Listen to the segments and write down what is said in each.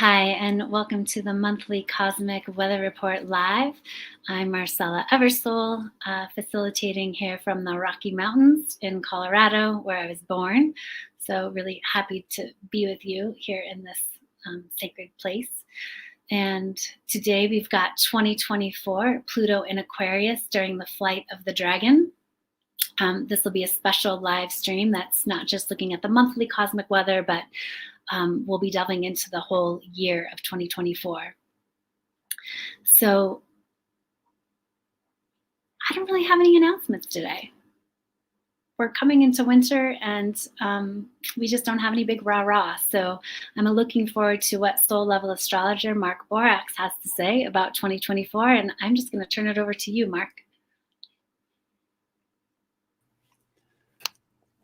Hi, and welcome to the monthly Cosmic Weather Report Live. I'm Marcella Eversole, facilitating here from the Rocky Mountains in Colorado, where I was born. So, really happy to be with you here in this sacred place. And today we've got 2024 Pluto in Aquarius during the flight of the dragon. This will be a special live stream that's not just looking at the monthly cosmic weather, but we'll be delving into the whole year of 2024. So I don't really have any announcements today. We're coming into winter and we just don't have any big rah-rah. So I'm looking forward to what soul level astrologer Mark Borax has to say about 2024. And I'm just going to turn it over to you, Mark.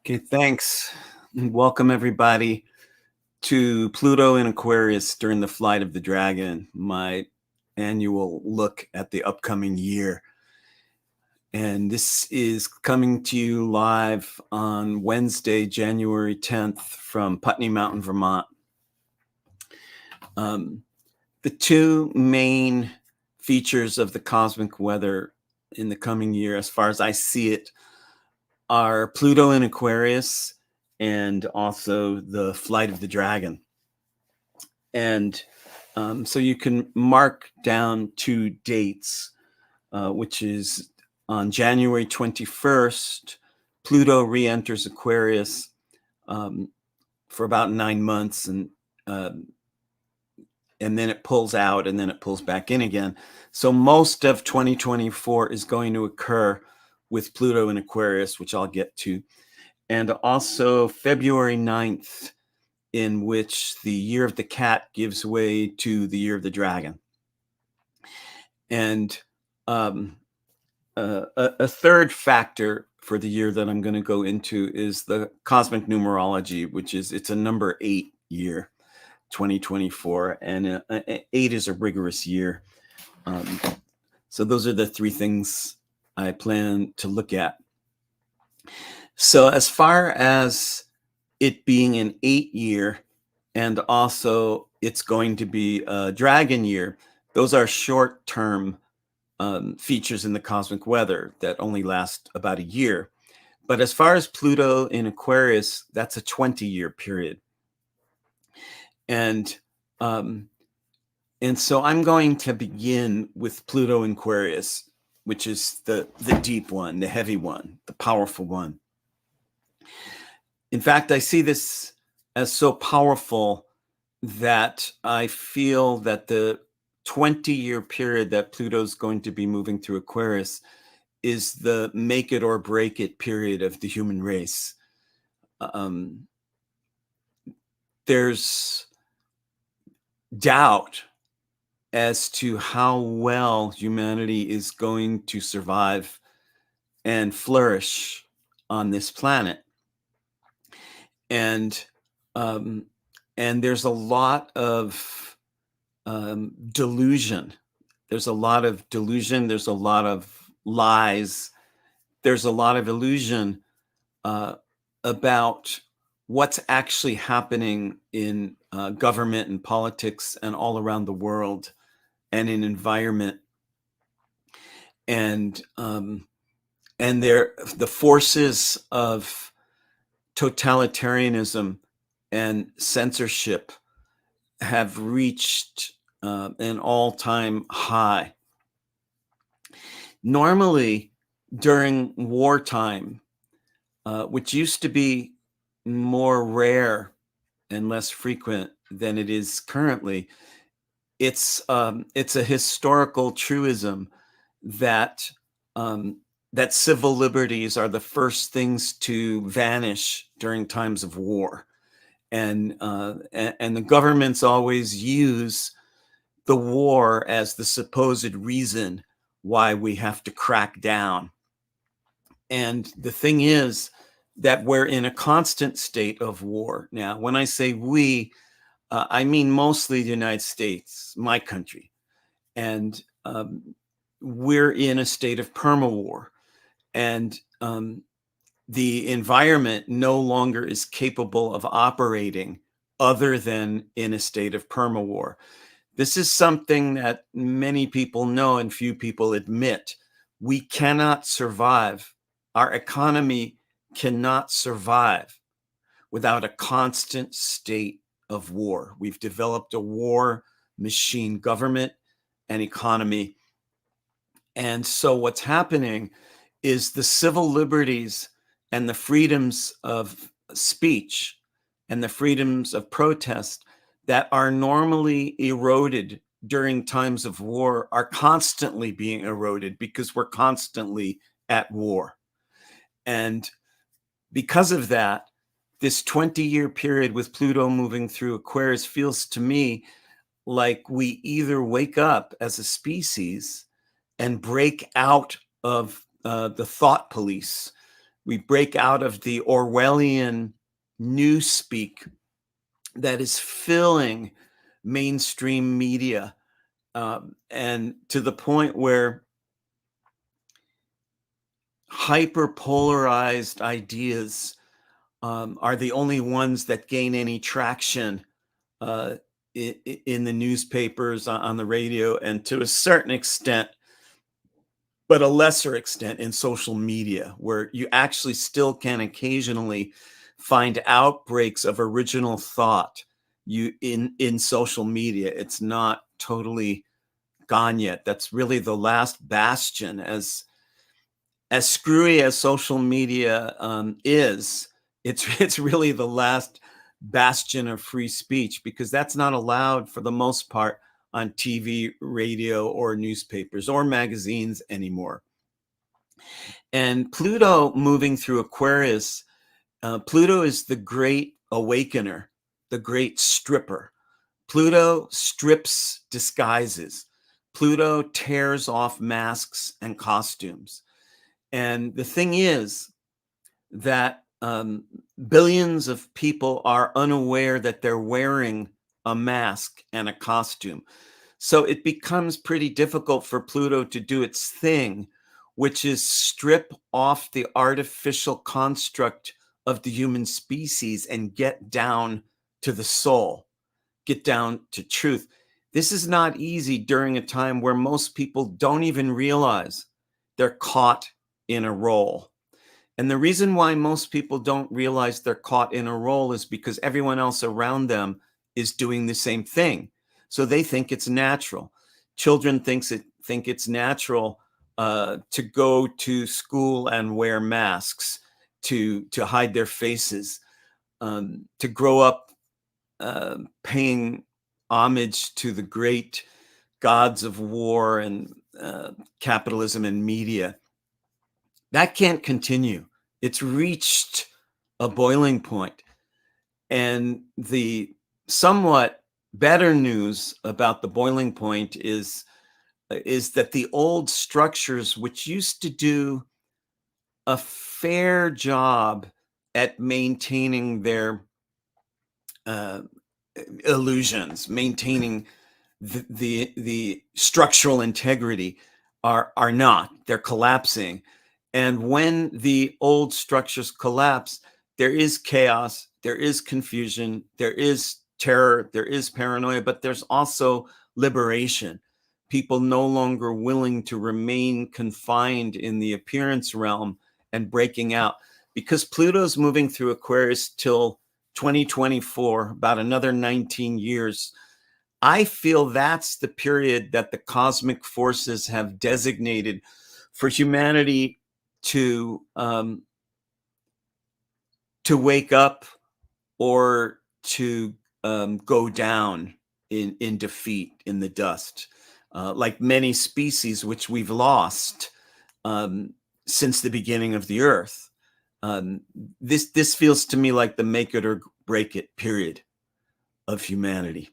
Okay, thanks. Welcome everybody to Pluto in Aquarius during the flight of the dragon, my annual look at the upcoming year. And this is coming to you live on Wednesday, January 10th from Putney Mountain, Vermont. The two main features of the cosmic weather in the coming year, as far as I see it, are Pluto in Aquarius and also the flight of the dragon. And so you can mark down two dates, which is on January 21st, Pluto re-enters Aquarius for about 9 months, and then it pulls out, and then it pulls back in again. So most of 2024 is going to occur with Pluto in Aquarius, which I'll get to. And also February 9th, in which the year of the cat gives way to the year of the dragon. And a third factor for the year that I'm going to go into is the cosmic numerology, which is, it's a number 8 year, 2024. And 8 is a rigorous year. So those are the three things I plan to look at. So as far as it being an 8 year, and also it's going to be a dragon year, those are short-term features in the cosmic weather that only last about a year. But as far as Pluto in Aquarius, that's a 20-year period. And so I'm going to begin with Pluto in Aquarius, which is the deep one, the heavy one, the powerful one. In fact, I see this as so powerful that I feel that the 20-year period that Pluto's going to be moving through Aquarius is the make it or break it period of the human race. There's doubt as to how well humanity is going to survive and flourish on this planet. And there's a lot of delusion. There's a lot of delusion. There's a lot of lies. There's a lot of illusion about what's actually happening in government and politics and all around the world and in environment. And the forces of totalitarianism and censorship have reached an all-time high. Normally, during wartime, which used to be more rare and less frequent than it is currently, it's a historical truism that that civil liberties are the first things to vanish during times of war. And the governments always use the war as the supposed reason why we have to crack down. And the thing is that we're in a constant state of war. Now, when I say we, I mean mostly the United States, my country. And we're in a state of perma-war. And the environment no longer is capable of operating other than in a state of permawar. This is something that many people know and few people admit. We cannot survive. Our economy cannot survive without a constant state of war. We've developed a war machine government and economy. And so what's happening is the civil liberties and the freedoms of speech and the freedoms of protest that are normally eroded during times of war are constantly being eroded because we're constantly at war. And because of that, this 20-year period with Pluto moving through Aquarius feels to me like we either wake up as a species and break out of the thought police. We break out of the Orwellian newspeak that is filling mainstream media, and to the point where hyper-polarized ideas are the only ones that gain any traction in the newspapers, on the radio, and to a certain extent, but a lesser extent, in social media, where you actually still can occasionally find outbreaks of original thought in social media. It's not totally gone yet. That's really the last bastion. As screwy as social media is, it's really the last bastion of free speech, because that's not allowed for the most part on TV, radio, or newspapers or magazines anymore. And Pluto moving through Aquarius, Pluto is the great awakener, the great stripper. Pluto strips disguises. Pluto tears off masks and costumes. And the thing is that billions of people are unaware that they're wearing a mask and a costume. So it becomes pretty difficult for Pluto to do its thing, which is strip off the artificial construct of the human species and get down to the soul, get down to truth. This is not easy during a time where most people don't even realize they're caught in a role. And the reason why most people don't realize they're caught in a role is because everyone else around them is doing the same thing. So they think it's natural. Children think it's natural to go to school and wear masks, to hide their faces, to grow up paying homage to the great gods of war and capitalism and media. That can't continue. It's reached a boiling point. And the somewhat better news about the boiling point is that the old structures, which used to do a fair job at maintaining their illusions, maintaining the structural integrity, are not. They're collapsing. And when the old structures collapse, there is chaos, there is confusion, there is terror, there is paranoia, but there's also liberation. People no longer willing to remain confined in the appearance realm and breaking out, because Pluto's moving through Aquarius till 2024, about another 19 years. I feel that's the period that the cosmic forces have designated for humanity to wake up or to go down in defeat, in the dust, like many species which we've lost since the beginning of the earth. This feels to me like the make it or break it period of humanity.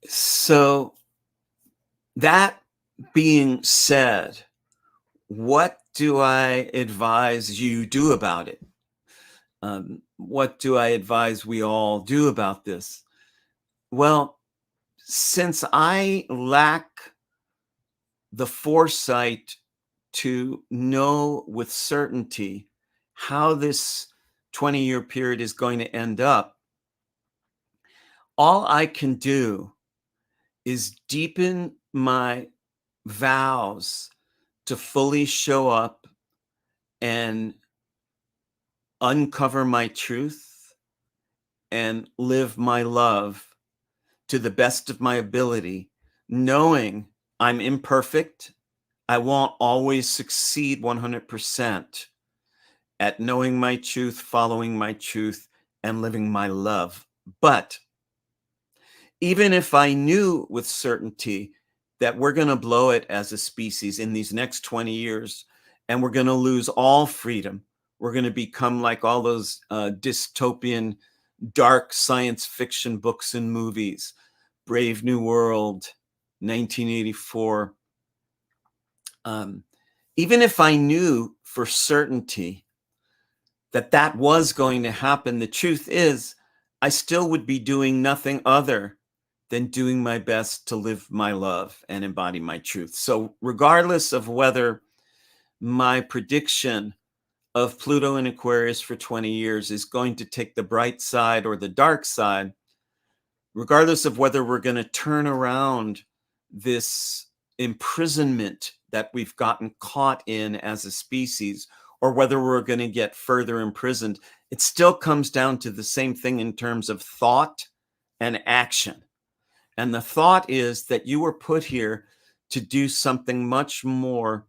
So that being said, what do I advise you do about it? What do I advise we all do about this? Well, since I lack the foresight to know with certainty how this 20-year period is going to end up, all I can do is deepen my vows to fully show up and uncover my truth and live my love to the best of my ability, knowing I'm imperfect. I won't always succeed 100% at knowing my truth, following my truth, and living my love. But even if I knew with certainty that we're going to blow it as a species in these next 20 years, and we're going to lose all freedom, we're going to become like all those dystopian, dark science fiction books and movies, Brave New World, 1984. Even if I knew for certainty that that was going to happen, the truth is I still would be doing nothing other than doing my best to live my love and embody my truth. So regardless of whether my prediction of Pluto in Aquarius for 20 years is going to take the bright side or the dark side, regardless of whether we're going to turn around this imprisonment that we've gotten caught in as a species, or whether we're going to get further imprisoned, it still comes down to the same thing in terms of thought and action. And the thought is that you were put here to do something much more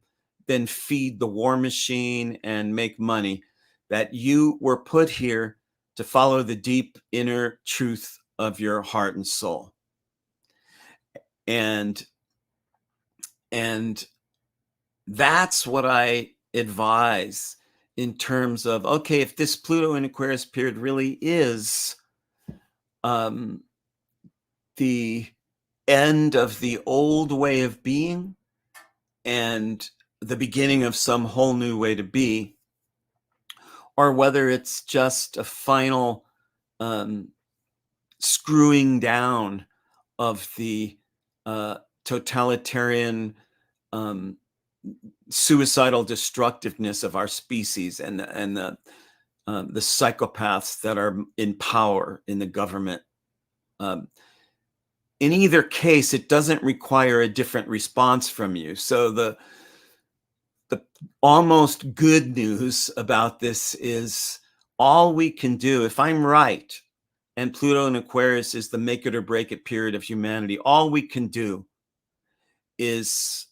than feed the war machine and make money, that you were put here to follow the deep inner truth of your heart and soul. And that's what I advise in terms of, okay, if this Pluto in Aquarius period really is the end of the old way of being and the beginning of some whole new way to be, or whether it's just a final screwing down of the totalitarian suicidal destructiveness of our species and the psychopaths that are in power in the government. In either case, it doesn't require a different response from you. So the almost good news about this is all we can do, if I'm right, and Pluto in Aquarius is the make it or break it period of humanity, all we can do is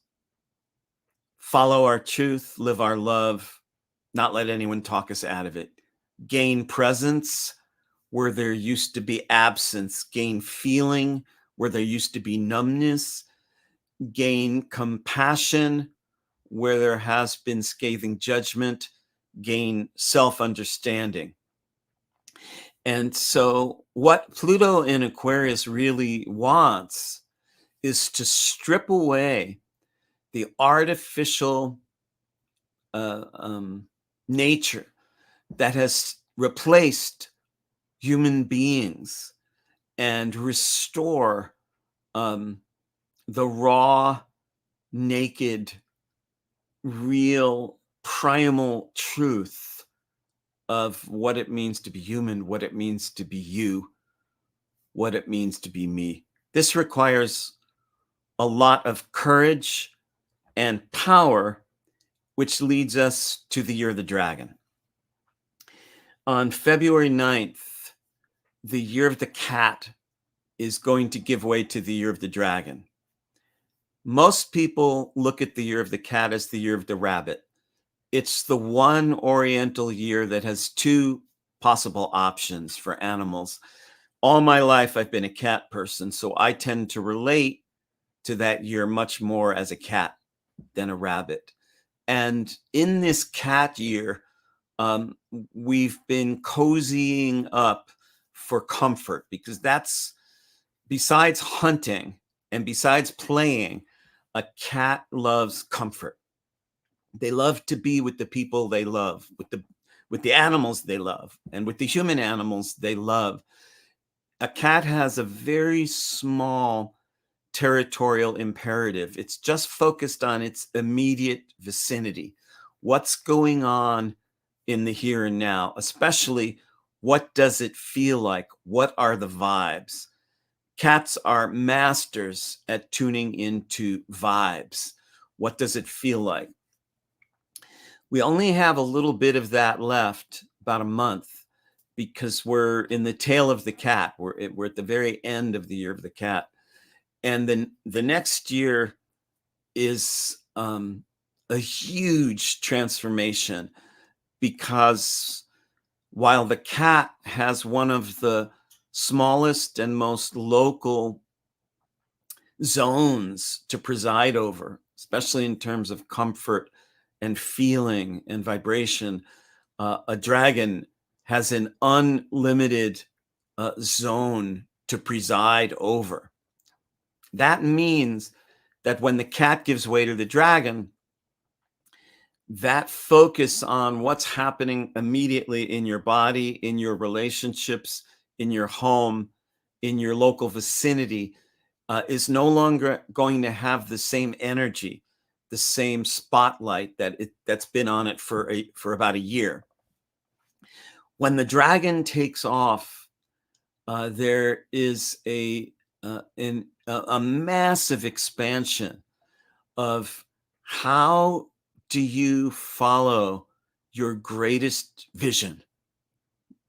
follow our truth, live our love, not let anyone talk us out of it, gain presence where there used to be absence, gain feeling where there used to be numbness, gain compassion where there has been scathing judgment, gain self-understanding. And so what Pluto in Aquarius really wants is to strip away the artificial nature that has replaced human beings and restore the raw, naked, real, primal truth of what it means to be human, what it means to be you, what it means to be me. This requires a lot of courage and power, which leads us to the year of the dragon. On February 9th, the year of the cat is going to give way to the year of the dragon. Most people look at the year of the cat as the year of the rabbit. It's the one Oriental year that has two possible options for animals. All my life, I've been a cat person, so I tend to relate to that year much more as a cat than a rabbit. And in this cat year, we've been cozying up for comfort, because that's, besides hunting and besides playing, a cat loves comfort. They love to be with the people they love, with the animals they love, and with the human animals they love. A cat has a very small territorial imperative. It's just focused on its immediate vicinity. What's going on in the here and now, especially what does it feel like? What are the vibes? Cats are masters at tuning into vibes. What does it feel like? We only have a little bit of that left, about a month, because we're in the tail of the cat. We're at the very end of the year of the cat. And then the next year is a huge transformation, because while the cat has one of the smallest and most local zones to preside over, especially in terms of comfort and feeling and vibration, a dragon has an unlimited zone to preside over. That means that when the cat gives way to the dragon, that focus on what's happening immediately in your body, in your relationships, in your home, in your local vicinity, is no longer going to have the same energy, the same spotlight that's been on it for about a year. When the dragon takes off, there is a massive expansion of how do you follow your greatest vision.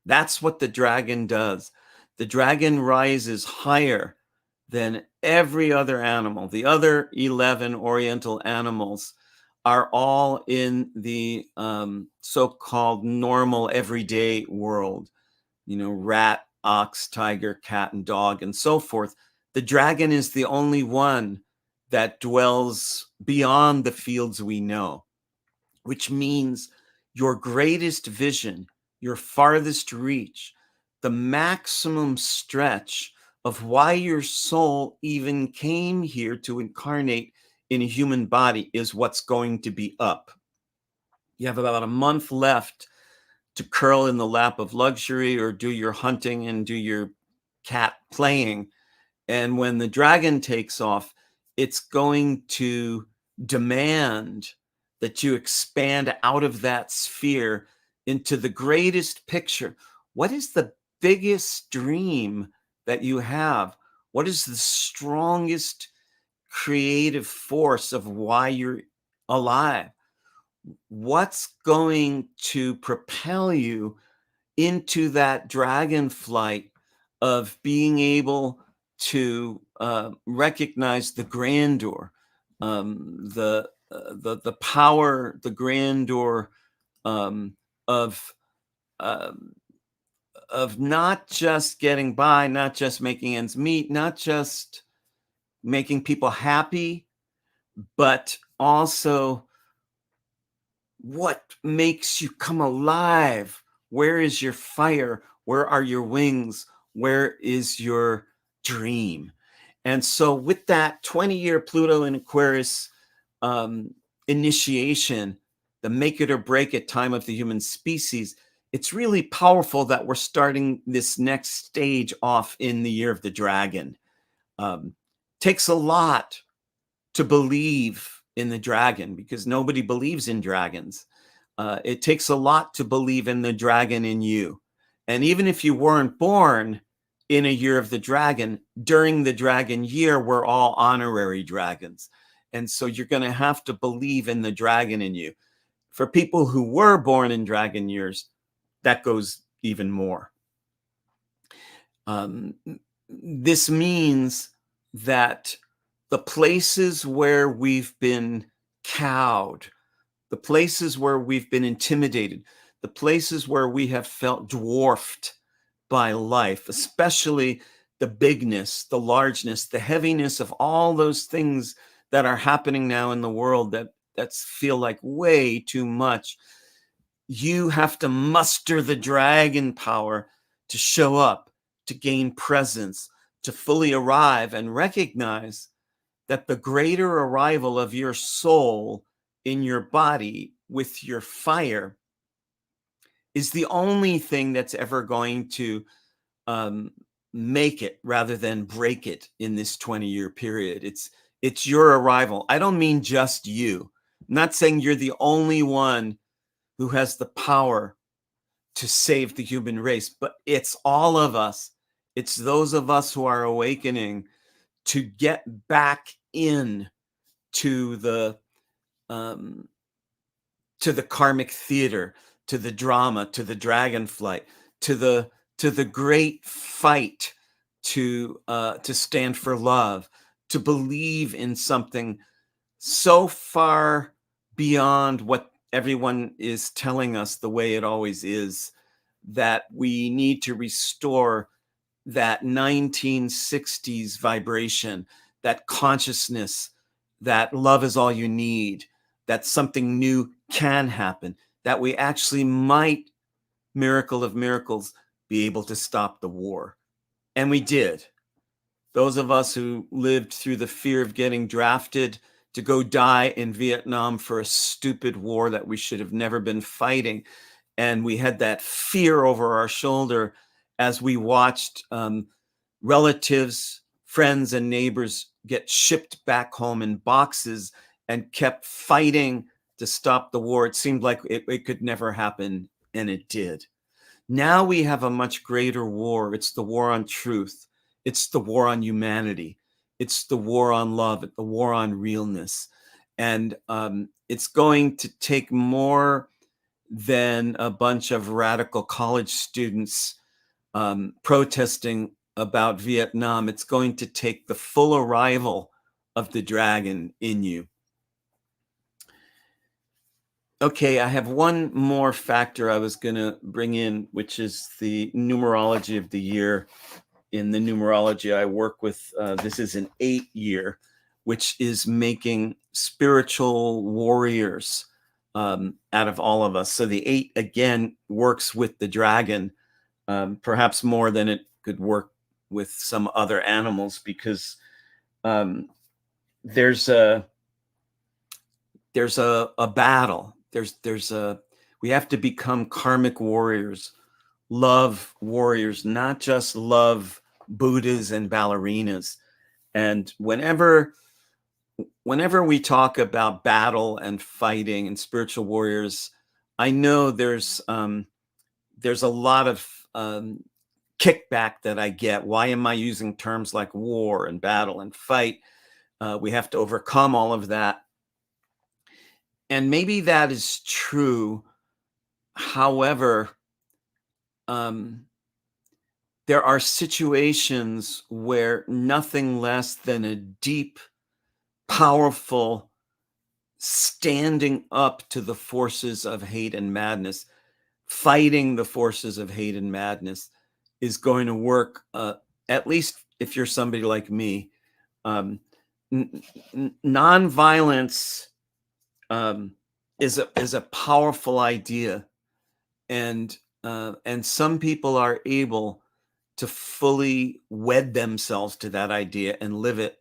That's what the dragon does. The dragon rises higher than every other animal. The other 11 Oriental animals are all in the so-called normal everyday world, rat, ox, tiger, cat, and dog, and so forth. The dragon is the only one that dwells beyond the fields we know, which means your greatest vision, your farthest reach, the maximum stretch of why your soul even came here to incarnate in a human body is what's going to be up. You have about a month left to curl in the lap of luxury or do your hunting and do your cat playing. And when the dragon takes off, it's going to demand that you expand out of that sphere into the greatest picture. What is the biggest dream that you have? What is the strongest creative force of why you're alive? What's going to propel you into that dragon flight of being able to recognize the grandeur, the power, the grandeur um, of uh, of not just getting by, not just making ends meet, not just making people happy, but also what makes you come alive. Where is your fire? Where are your wings? Where is your dream? And so with that 20-year Pluto in Aquarius initiation, the make it or break it time of the human species, it's really powerful that we're starting this next stage off in the year of the dragon. Takes a lot to believe in the dragon because nobody believes in dragons. It takes a lot to believe in the dragon in you. And even if you weren't born in a year of the dragon, during the dragon year, we're all honorary dragons. And so you're going to have to believe in the dragon in you. For people who were born in dragon years, that goes even more. This means that the places where we've been cowed, the places where we've been intimidated, the places where we have felt dwarfed by life, especially the bigness, the largeness, the heaviness of all those things that are happening now in the world that feel like way too much. You have to muster the dragon power to show up, to gain presence, to fully arrive and recognize that the greater arrival of your soul in your body with your fire is the only thing that's ever going to make it rather than break it in this 20-year period. It's your arrival. I don't mean just you. I'm not saying you're the only one who has the power to save the human race, but it's all of us. It's those of us who are awakening to get back in to the um, karmic theater, to the drama, to the dragonflight, to the great fight, to stand for love, to believe in something so far beyond what everyone is telling us the way it always is, that we need to restore that 1960s vibration, that consciousness, that love is all you need, that something new can happen, that we actually might, miracle of miracles, be able to stop the war. And we did. Those of us who lived through the fear of getting drafted to go die in Vietnam for a stupid war that we should have never been fighting. And we had that fear over our shoulder as we watched relatives, friends, and neighbors get shipped back home in boxes and kept fighting to stop the war. It seemed like it could never happen, and it did. Now we have a much greater war. It's the war on truth. It's the war on humanity. It's the war on love, the war on realness. And it's going to take more than a bunch of radical college students protesting about Vietnam. It's going to take the full arrival of the dragon in you. Okay, I have one more factor I was going to bring in, which is the numerology of the year. In the numerology I work with, this is an 8 year, which is making spiritual warriors out of all of us. So the 8, again, works with the dragon, perhaps more than it could work with some other animals, because there's a battle. We have to become karmic warriors, love warriors, not just love Buddhas and ballerinas. And whenever we talk about battle and fighting and spiritual warriors, I know there's a lot of kickback that I get. Why am I using terms like war and battle and fight? We have to overcome all of that. And maybe that is true. However, there are situations where nothing less than a deep, powerful standing up to the forces of hate and madness, fighting the forces of hate and madness, is going to work, at least if you're somebody like me. Nonviolence is a powerful idea, and some people are able to fully wed themselves to that idea and live it.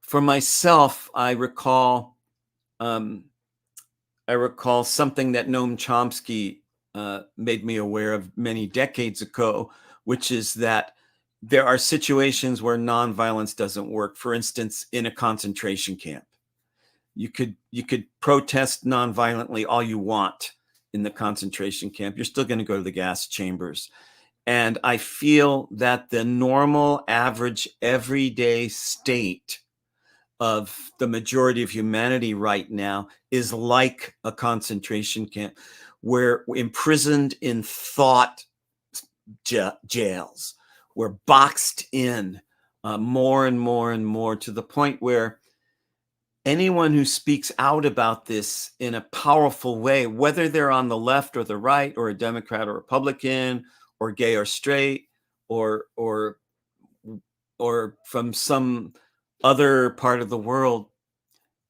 For myself, I recall something that Noam Chomsky made me aware of many decades ago, which is that there are situations where nonviolence doesn't work. For instance, in a concentration camp, you could protest nonviolently all you want in the concentration camp. You're still going to go to the gas chambers. And I feel that the normal, average, everyday state of the majority of humanity right now is like a concentration camp. We're imprisoned in thought jails. We're boxed in more and more and more, to the point where anyone who speaks out about this in a powerful way, whether they're on the left or the right, or a Democrat or Republican, or gay or straight, or from some other part of the world,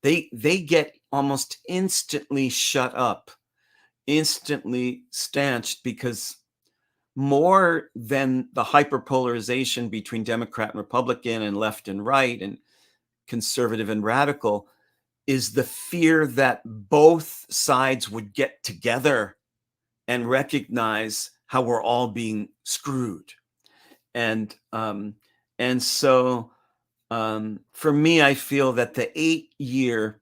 they get almost instantly shut up, instantly stanched, because more than the hyperpolarization between Democrat and Republican and left and right and conservative and radical is the fear that both sides would get together and recognize how we're all being screwed. And so for me, I feel that the 8 year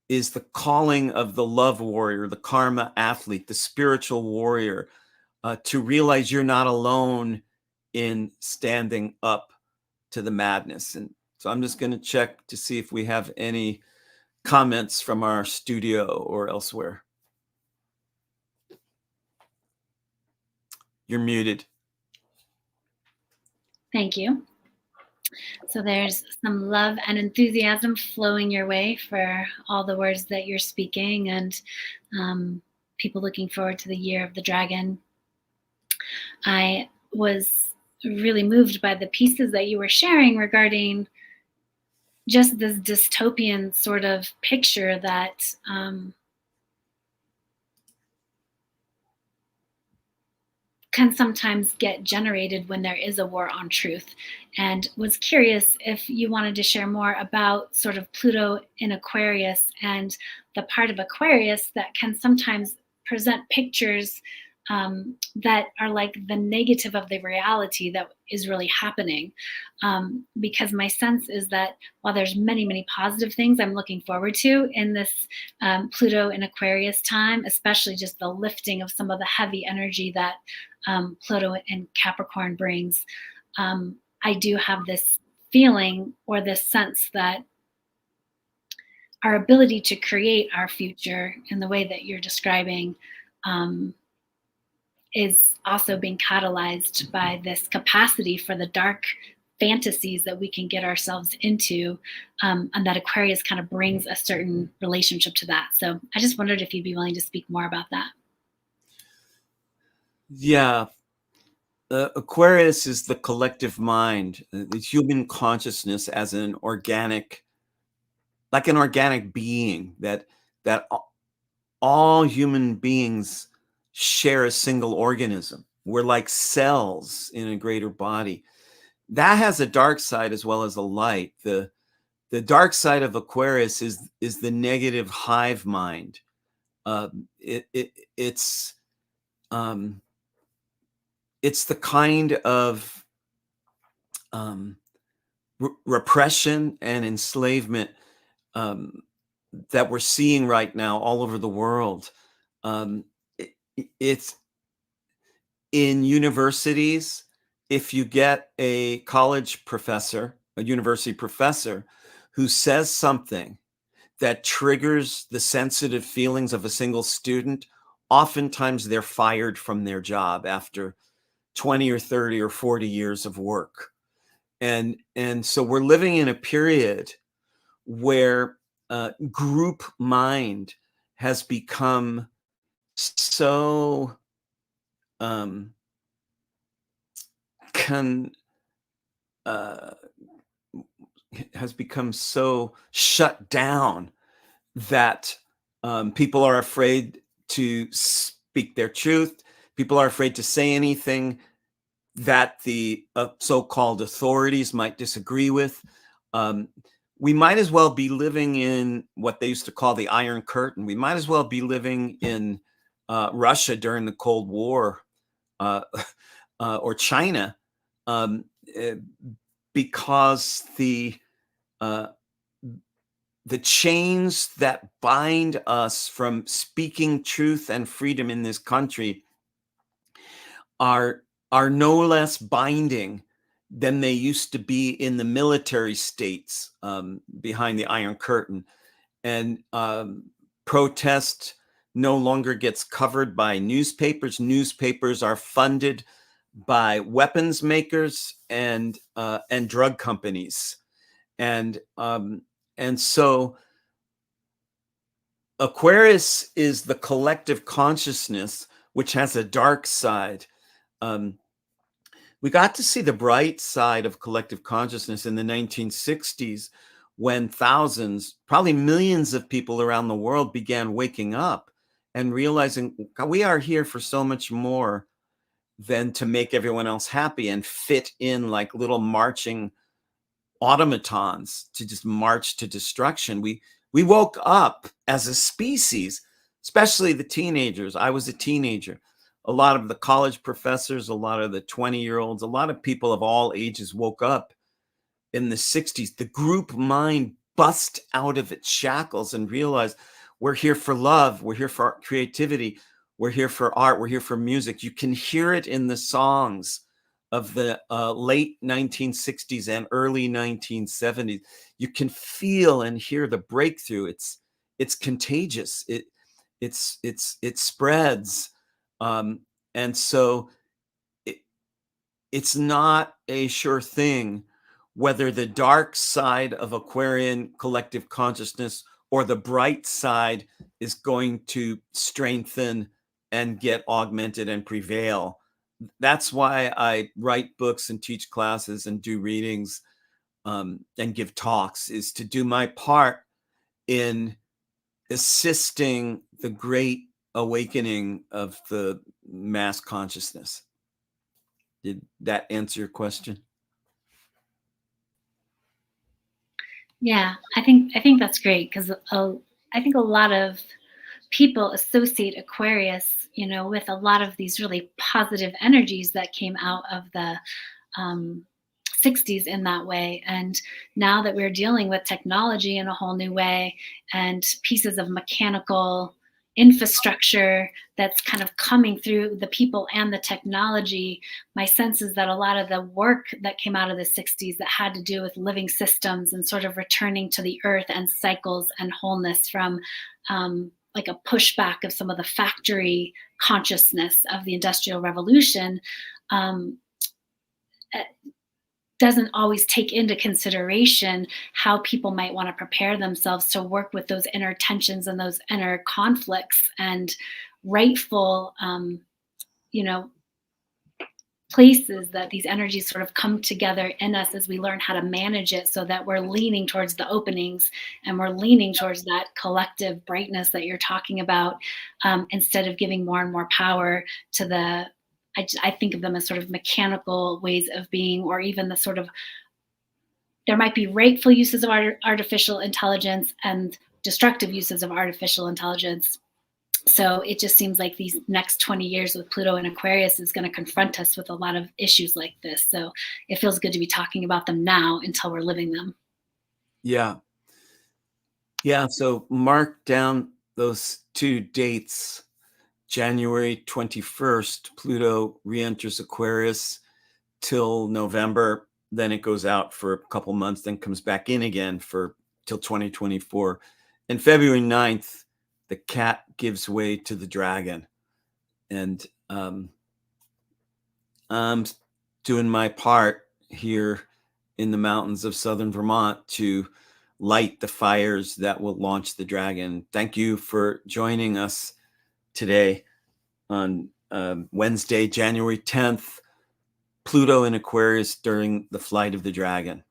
is the calling of the love warrior, the karma athlete, the spiritual warrior, to realize you're not alone in standing up to the madness. And so I'm just going to check to see if we have any comments from our studio or elsewhere. You're muted. Thank you. So there's some love and enthusiasm flowing your way for all the words that you're speaking, and people looking forward to the year of the dragon. I was really moved by the pieces that you were sharing regarding just this dystopian sort of picture that can sometimes get generated when there is a war on truth, and was curious if you wanted to share more about sort of Pluto in Aquarius and the part of Aquarius that can sometimes present pictures that are like the negative of the reality that is really happening. Because my sense is that while there's many positive things I'm looking forward to in this Pluto in Aquarius time, especially just the lifting of some of the heavy energy that Pluto and Capricorn brings, I do have this feeling or this sense that our ability to create our future in the way that you're describing is also being catalyzed by this capacity for the dark fantasies that we can get ourselves into, and that Aquarius kind of brings a certain relationship to that. So I just wondered if you'd be willing to speak more about that. Yeah. Aquarius is the collective mind, the human consciousness as an organic, like an organic being that all human beings share a single organism. We're like cells in a greater body. That has a dark side as well as a light. The dark side of Aquarius is the negative hive mind. It's the kind of repression and enslavement that we're seeing right now all over the world. It's in universities. If you get a college professor, a university professor, who says something that triggers the sensitive feelings of a single student, oftentimes they're fired from their job after 20 or 30 or 40 years of work. And so we're living in a period where group mind has become so has become so shut down that people are afraid to speak their truth. People are afraid to say anything that the so-called authorities might disagree with. We might as well be living in what they used to call the Iron Curtain. We might as well be living in Russia during the Cold War or China, because the chains that bind us from speaking truth and freedom in this country are no less binding than they used to be in the military states behind the Iron Curtain. And protest no longer gets covered by newspapers. Newspapers are funded by weapons makers and drug companies. And so Aquarius is the collective consciousness, which has a dark side. We got to see the bright side of collective consciousness in the 1960s when thousands, probably millions of people around the world began waking up and realizing we are here for so much more than to make everyone else happy and fit in like little marching automatons to just march to destruction. We woke up as a species, especially the teenagers. I was a teenager. A lot of the college professors, a lot of the 20-year-olds, a lot of people of all ages woke up in the 60s. The group mind bust out of its shackles and realize we're here for love, we're here for creativity, we're here for art, we're here for music. You can hear it in the songs of the late 1960s and early 1970s. You can feel and hear the breakthrough. It's contagious. It spreads, and so it's not a sure thing whether the dark side of Aquarian collective consciousness or the bright side is going to strengthen and get augmented and prevail. That's why I write books and teach classes and do readings, and give talks, is to do my part in assisting the great awakening of the mass consciousness. Did that answer your question? Yeah, I think that's great because I think a lot of people associate Aquarius, with a lot of these really positive energies that came out of the um, 60s in that way. And now that we're dealing with technology in a whole new way and pieces of mechanical infrastructure that's kind of coming through the people and the technology, my sense is that a lot of the work that came out of the 60s that had to do with living systems and sort of returning to the earth and cycles and wholeness from like a pushback of some of the factory consciousness of the Industrial Revolution, um, doesn't always take into consideration how people might want to prepare themselves to work with those inner tensions and those inner conflicts and rightful, you know, places that these energies sort of come together in us as we learn how to manage it so that we're leaning towards the openings and we're leaning towards that collective brightness that you're talking about, instead of giving more and more power to the I think of them as sort of mechanical ways of being, or even the sort of, there might be rightful uses of artificial intelligence and destructive uses of artificial intelligence. So it just seems like these next 20 years with Pluto and Aquarius is going to confront us with a lot of issues like this. So it feels good to be talking about them now until we're living them. Yeah. Yeah. So mark down those two dates. January 21st, Pluto re-enters Aquarius till November. Then it goes out for a couple months, then comes back in again for till 2024. And February 9th, the cat gives way to the dragon. And I'm doing my part here in the mountains of southern Vermont to light the fires that will launch the dragon. Thank you for joining us today on Wednesday, January 10th, Pluto in Aquarius during the flight of the dragon.